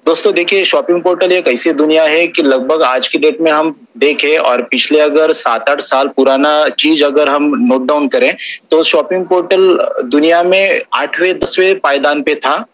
दोस्तों देखिए, shopping portal एक ऐसी दुनिया है कि लगभग आज की डेट में हम देखें और पिछले अगर 7-8 साल पुराना चीज अगर हम नोट डाउन करें, तो शॉपिंग पोर्टल दुनिया में 8वें-10वें पायदान पे था,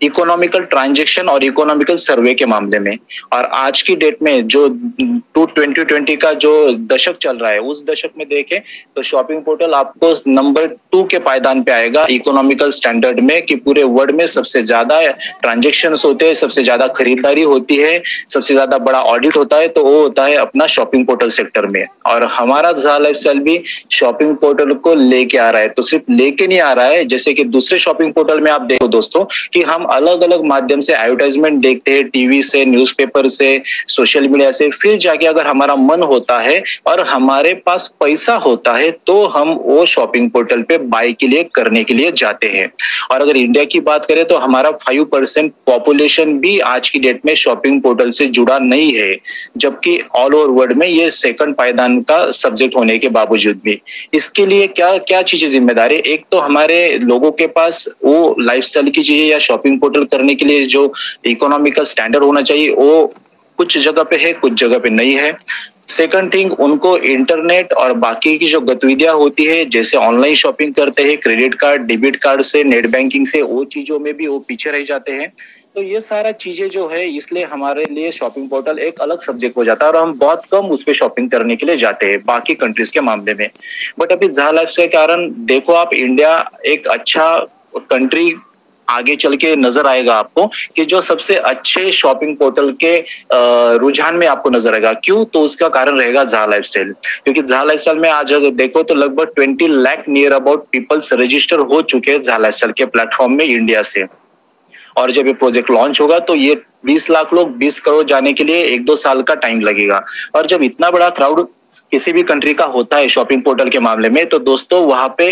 इकोनॉमिकल ट्रांज़ैक्शन और इकोनॉमिकल सर्वे के मामले में। और आज की डेट में जो 2020 का जो दशक चल रहा है, उस दशक में देखें तो शॉपिंग पोर्टल आपको नंबर 2 के पायदान पे आएगा इकोनॉमिकल स्टैंडर्ड में, कि पूरे वर्ल्ड में सबसे ज्यादा ट्रांजैक्शंस होते हैं, सबसे ज्यादा खरीदारी होती है, सबसे ज्यादा बड़ा ऑडिट होता है, तो वो होता है अपना शॉपिंग पोर्टल सेक्टर में। और हमारा ज़ा लाइफस्टाइल भी शॉपिंग पोर्टल को लेके आ रहा है। तो सिर्फ लेके नहीं आ रहा है, जैसे कि दूसरे शॉपिंग पोर्टल में आप देखो दोस्तों कि हम अलग-अलग माध्यम से एडवर्टाइजमेंट देखते हैं, टीवी से, न्यूज़पेपर से, सोशल मीडिया से, फिर जाके अगर हमारा मन होता है और हमारे पास पैसा होता है तो हम वो शॉपिंग पोर्टल पे बाय के लिए करने के लिए जाते हैं। और अगर इंडिया की बात करें तो हमारा 5% पॉपुलेशन भी आज की डेट में शॉपिंग पोर्टल से जुड़ा नहीं है, जबकि ऑल ओवर वर्ल्ड में ये सेकंड पायदान का सब्जेक्ट होने के बावजूद भी। इसके लिए क्या क्या चीजें जिम्मेदार है? एक तो हमारे लोगों के पास वो लाइफस्टाइल की चीजें या शॉपिंग पोर्टल करने के लिए जो इकोनॉमिकल स्टैंडर्ड होना चाहिए, वो कुछ जगह पे है, कुछ जगह पे नहीं है। सेकंड थिंग, उनको इंटरनेट और बाकी की जो गतिविधियां होती है, जैसे ऑनलाइन शॉपिंग करते हैं, क्रेडिट कार्ड, डेबिट कार्ड से, नेट बैंकिंग से, वो चीजों में भी वो पीछे रह जाते हैं। तो ये सारा चीजें जो है, इसलिए हमारे लिए शॉपिंग पोर्टल एक अलग सब्जेक्ट हो जाता है और हम बहुत कम उस पे शॉपिंग करने के लिए जाते हैं बाकी कंट्रीज के मामले में। बट अभी ज़ा लाइफस्टाइल के कारण देखो आप, इंडिया एक अच्छा कंट्री आगे चल के नजर आएगा आपको, कि जो सबसे अच्छे शॉपिंग पोर्टल के रुझान में आपको नजर आएगा। क्यों? तो उसका कारण रहेगा ज़ा लाइफस्टाइल, क्योंकि ज़ा लाइफस्टाइल में आज अगर देखो तो लगभग 20 lakh near about peoples register हो चुके हैं ज़ा लाइफस्टाइल के प्लेटफॉर्म में इंडिया से। और जब ये प्रोजेक्ट लॉन्च होगा तो ये 20 लाख लोग 20 करोड़ जाने के लिए 1-2 साल का टाइम लगेगा। और जब इतना बड़ा क्राउड किसी भी कंट्री का होता है शॉपिंग पोर्टल के मामले में, तो दोस्तों वहां पे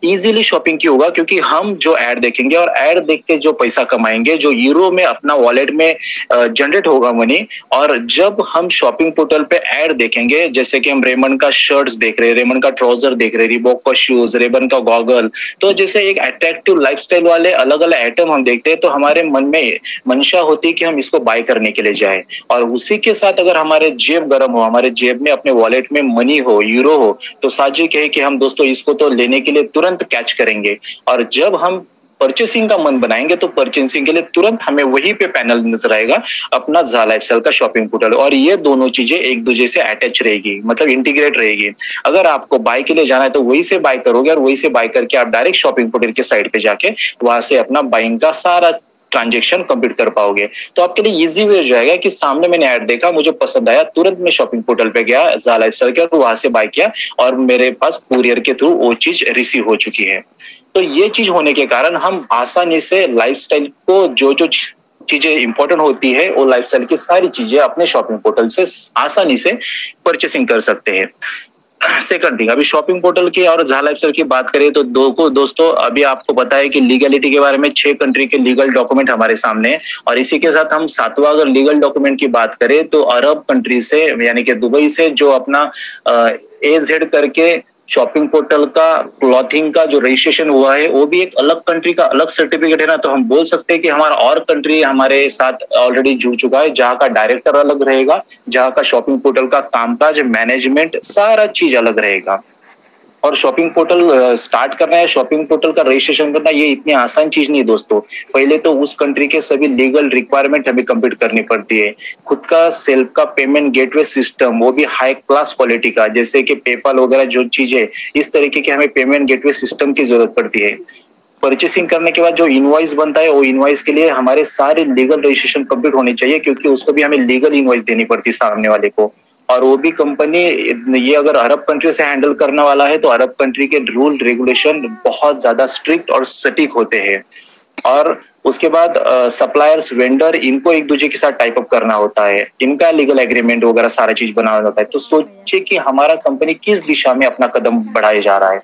इजीली शॉपिंग क्यों होगा? क्योंकि हम जो ऐड देखेंगे और ऐड देख के जो पैसा कमाएंगे, जो यूरो में अपना वॉलेट में जनरेट होगा मनी, और जब हम शॉपिंग पोर्टल पे ऐड देखेंगे, जैसे कि हम रेमंड का शर्ट्स देख रहे हैं, रेमंड का ट्राउजर देख रहे हैं, रिबॉक का शूज, रेबन का गॉगल, तो जैसे एक अट्रैक्टिव लाइफस्टाइल वाले अलग अलग आइटम हम देखते हैं, तो हमारे मन में मंशा होती है कि हम इसको बाय करने के लिए जाए। और उसी के साथ अगर हमारे जेब गर्म हो, हमारे जेब में अपने वॉलेट में मनी हो, यूरो हो, तो साजिक है कि हम दोस्तों इसको तो लेने के लिए तुरंत कैच करेंगे। और जब हम परचेसिंग का मन बनाएंगे तो परचेसिंग के लिए तुरंत हमें वहीं पे पैनल नजर आएगा, अपना ज़ा लाइफस्टाइल का शॉपिंग पोर्टल। और ये दोनों चीजें एक दूसरे से अटैच रहेगी, मतलब इंटीग्रेट रहेगी। अगर आपको बाय के लिए जाना है तो वही से बाय करोगे, और वही से बाय करके आप डायरेक्ट शॉपिंग पोर्टल के साइड पे जाके वहां से अपना बाइंग का सारा ट्रांजैक्शन कंप्लीट कर पाओगे। तो आपके लिए इजी वे हो जाएगा कि सामने मैंने ऐड देखा, मुझे पसंद आया, तुरंत मैं शॉपिंग पोर्टल पे गया ज़ा लाइफस्टाइल के, और वहां से बाय किया, और मेरे पास कुरियर के थ्रू वो चीज रिसीव हो चुकी है। तो ये चीज होने के कारण हम आसानी से लाइफस्टाइल को जो जो चीजें इंपॉर्टेंट होती है, वो लाइफस्टाइल की सारी चीजें अपने शॉपिंग पोर्टल से आसानी से परचेसिंग कर सकते हैं। सेकंड थिंग, अभी शॉपिंग पोर्टल की और ज़ा लाइफस्टाइल की बात करें तो दोस्तों अभी आपको पता है कि लीगलिटी के बारे में 6 कंट्री के लीगल डॉक्यूमेंट हमारे सामने है, और इसी के साथ हम 7वां अगर लीगल डॉक्यूमेंट की बात करें तो अरब कंट्री से, यानी कि दुबई से, जो अपना AZ करके शॉपिंग पोर्टल का क्लॉथिंग का जो रजिस्ट्रेशन हुआ है, वो भी एक अलग कंट्री का अलग सर्टिफिकेट है ना। तो हम बोल सकते हैं कि हमारा और कंट्री हमारे साथ ऑलरेडी जुड़ चुका है, जहाँ का डायरेक्टर अलग रहेगा, जहाँ का शॉपिंग पोर्टल का कामकाज, मैनेजमेंट, सारा चीज अलग रहेगा। और शॉपिंग पोर्टल स्टार्ट करना है, शॉपिंग पोर्टल का रजिस्ट्रेशन करना, ये इतनी आसान चीज नहीं है दोस्तों। पहले तो उस कंट्री के सभी लीगल रिक्वायरमेंट हमें कंप्लीट करनी पड़ती है। खुद का सेल्फ का पेमेंट गेटवे सिस्टम, वो भी हाई क्लास क्वालिटी का, जैसे कि पेपाल वगैरह जो चीजें, इस तरीके के हमें पेमेंट गेटवे सिस्टम की जरूरत पड़ती है। परचेसिंग करने के बाद जो इनवॉइस बनता है, वो इनवॉइस के लिए हमारे सारे लीगल रजिस्ट्रेशन कंप्लीट होने चाहिए, क्योंकि उसको भी हमें लीगल इनवॉइस देनी पड़ती है सामने वाले को। और वो भी कंपनी, ये अगर अरब कंट्री से हैंडल करने वाला है तो अरब कंट्री के रूल रेगुलेशन बहुत ज्यादा स्ट्रिक्ट और सटीक होते हैं। और उसके बाद सप्लायर्स, वेंडर, इनको एक दूसरे के साथ टाइप अप करना होता है, इनका लीगल एग्रीमेंट वगैरह सारा चीज बनाना होता है। तो सोचिए कि हमारा कंपनी किस दिशा में अपना कदम बढ़ाए जा रहा है।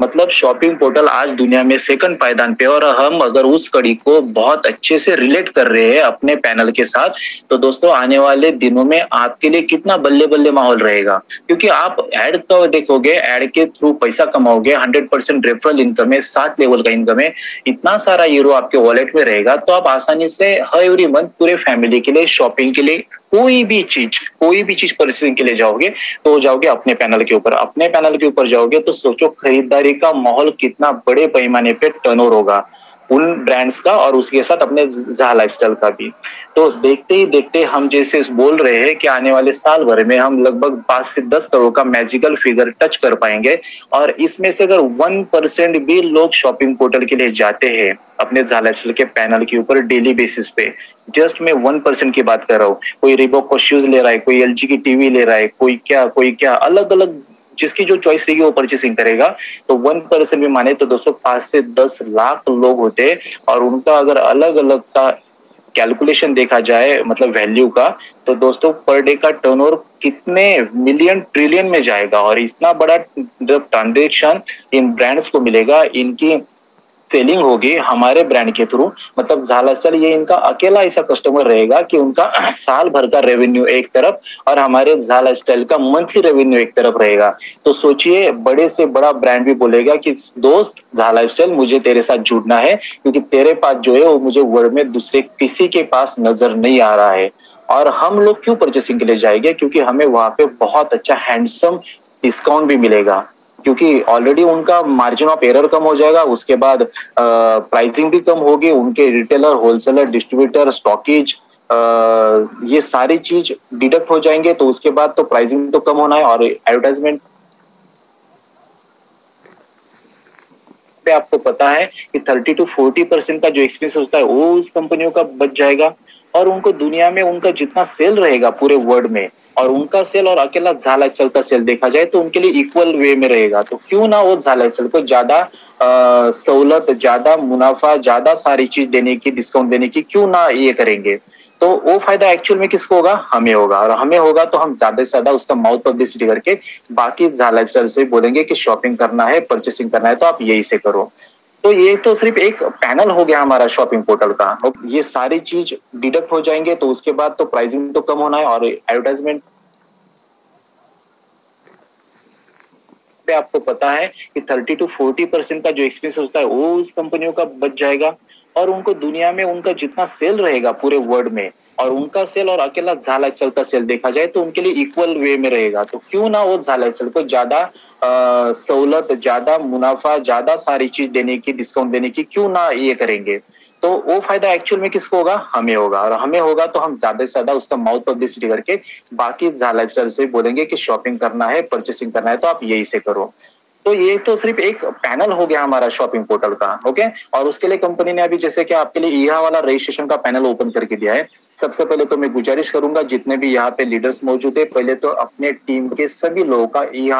मतलब शॉपिंग पोर्टल आज दुनिया में सेकंड पायदान पे, और हम अगर उस कड़ी को बहुत अच्छे से रिलेट कर रहे हैं अपने पैनल के साथ, तो दोस्तों आने वाले दिनों में आपके लिए कितना बल्ले-बल्ले माहौल रहेगा। क्योंकि आप ऐड तो देखोगे, ऐड के थ्रू पैसा कमाओगे, 100% रेफरल इनकम है, 7 लेवल का इनकम है, इतना सारा यूरो आपके वॉलेट में रहेगा, तो आप आसानी से हर एवरी मंथ पूरे फैमिली के लिए, शॉपिंग के लिए, कोई भी चीज परचेसिंग के लिए जाओगे, तो जाओगे अपने पैनल के ऊपर। अपने पैनल के ऊपर जाओगे तो सोचो खरीदारी का माहौल कितना बड़े पैमाने पे टर्नओवर होगा उन ब्रांड्स का, और उसके साथ अपने ज़हा लाइफस्टाइल का भी। तो देखते ही देखते हम जैसे बोल रहे हैं कि आने वाले साल भर में हम लगभग 5 से 10 करोड़ का मैजिकल फिगर टच कर पाएंगे, और इसमें से अगर 1% भी लोग शॉपिंग पोर्टल के लिए जाते हैं अपने ज़हा लाइफस्टाइल के पैनल के ऊपर डेली बेसिस पे, जस्ट मैं 1% की बात कर रहा हूँ। कोई रिबॉक का शूज ले रहा है, कोई एलजी की टीवी ले रहा है, कोई क्या अलग अलग जिसकी जो चॉइस रहेगी वो परचेसिंग करेगा, तो 1% भी माने तो दोस्तों 5 से 10 लाख लोग होते हैं, और उनका अगर अलग अलग का कैलकुलेशन देखा जाए मतलब वैल्यू का, तो दोस्तों पर डे का टर्नओवर कितने मिलियन ट्रिलियन में जाएगा। और इतना बड़ा जब ट्रांजेक्शन इन ब्रांड्स को मिलेगा, इनकी सेलिंग होगी हमारे ब्रांड के थ्रू, मतलब ज़हा लाइफस्टाइल ये इनका अकेला ऐसा कस्टमर रहेगा कि उनका साल भर का रेवेन्यू एक तरफ, और हमारे ज़हा लाइफस्टाइल का मंथली रेवेन्यू एक तरफ रहेगा। तो सोचिए, बड़े से बड़ा ब्रांड भी बोलेगा कि दोस्त ज़हा लाइफस्टाइल, मुझे तेरे साथ जुड़ना है, क्योंकि तेरे पास जो है वो मुझे वर्ल्ड में दूसरे किसी के पास नजर नहीं आ रहा है। और हम लोग क्यों परचेसिंग के लिए जाएंगे? क्योंकि हमें वहां पे बहुत अच्छा हैंडसम डिस्काउंट भी मिलेगा, क्योंकि ऑलरेडी उनका मार्जिन ऑफ एरर कम हो जाएगा, उसके बाद प्राइसिंग भी कम होगी, उनके रिटेलर, होलसेलर, डिस्ट्रीब्यूटर, स्टॉकेज, ये सारी चीज डिडक्ट हो जाएंगे, तो उसके बाद तो प्राइसिंग तो कम होना है, और एडवर्टाइजमेंट पे आपको पता है कि 30 to 40% का जो एक्सपेंस होता है वो उस कंपनियों का बच जाएगा, और उनको दुनिया में उनका जितना सेल रहेगा पूरे वर्ल्ड में, और उनका सेल और अकेला ज़हा लाइफस्टाइल का सेल देखा जाए तो उनके लिए इक्वल वे में रहेगा। तो क्यों ना वो ज़हा लाइफस्टाइल को ज्यादा सहूलत, ज्यादा मुनाफा, ज्यादा सारी चीज देने की, डिस्काउंट देने की क्यों ना ये करेंगे। तो वो फायदा एक्चुअल में किसको होगा? हमें होगा, और हमें होगा तो हम ज्यादा से ज्यादा उसका माउथ पब्लिसिटी करके बाकी ज़हा लाइफस्टाइल से बोलेंगे कि शॉपिंग करना है, परचेसिंग करना है, तो आप यही से करो। तो ये तो सिर्फ एक पैनल हो गया हमारा शॉपिंग पोर्टल का, ये सारी चीज डिडक्ट हो जाएंगे, तो उसके बाद तो प्राइसिंग तो कम होना है, और एडवर्टाइजमेंट पे आपको पता है कि 30 to 40% का जो एक्सपेंस होता है वो उस कंपनियों का बच जाएगा, और उनको दुनिया में उनका जितना सेल रहेगा पूरे वर्ल्ड में, और उनका सेल और अकेला ज़हा लाइफस्टाइल का सेल देखा जाए तो उनके लिए इक्वल वे में रहेगा। तो क्यों ना वो ज़हा लाइफस्टाइल को ज्यादा सहूलत, ज्यादा मुनाफा, ज्यादा सारी चीज देने की, डिस्काउंट देने की क्यों ना ये करेंगे। तो वो फायदा एक्चुअल में किसको होगा? हमें होगा, और हमें होगा तो हम ज्यादा से ज्यादा उसका माउथ पब्लिसिटी करके बाकी ज़हा लाइफस्टाइल से बोलेंगे कि शॉपिंग करना है, परचेसिंग करना है, तो आप यही से करो। तो ये तो सिर्फ एक पैनल हो गया हमारा शॉपिंग पोर्टल का, ओके। और उसके लिए कंपनी ने अभी जैसे कि आपके लिए ईहा वाला रजिस्ट्रेशन का पैनल ओपन करके दिया है। सबसे पहले तो मैं गुजारिश करूंगा जितने भी यहाँ पे लीडर्स मौजूद है, पहले तो अपने टीम के सभी लोगों का ईहा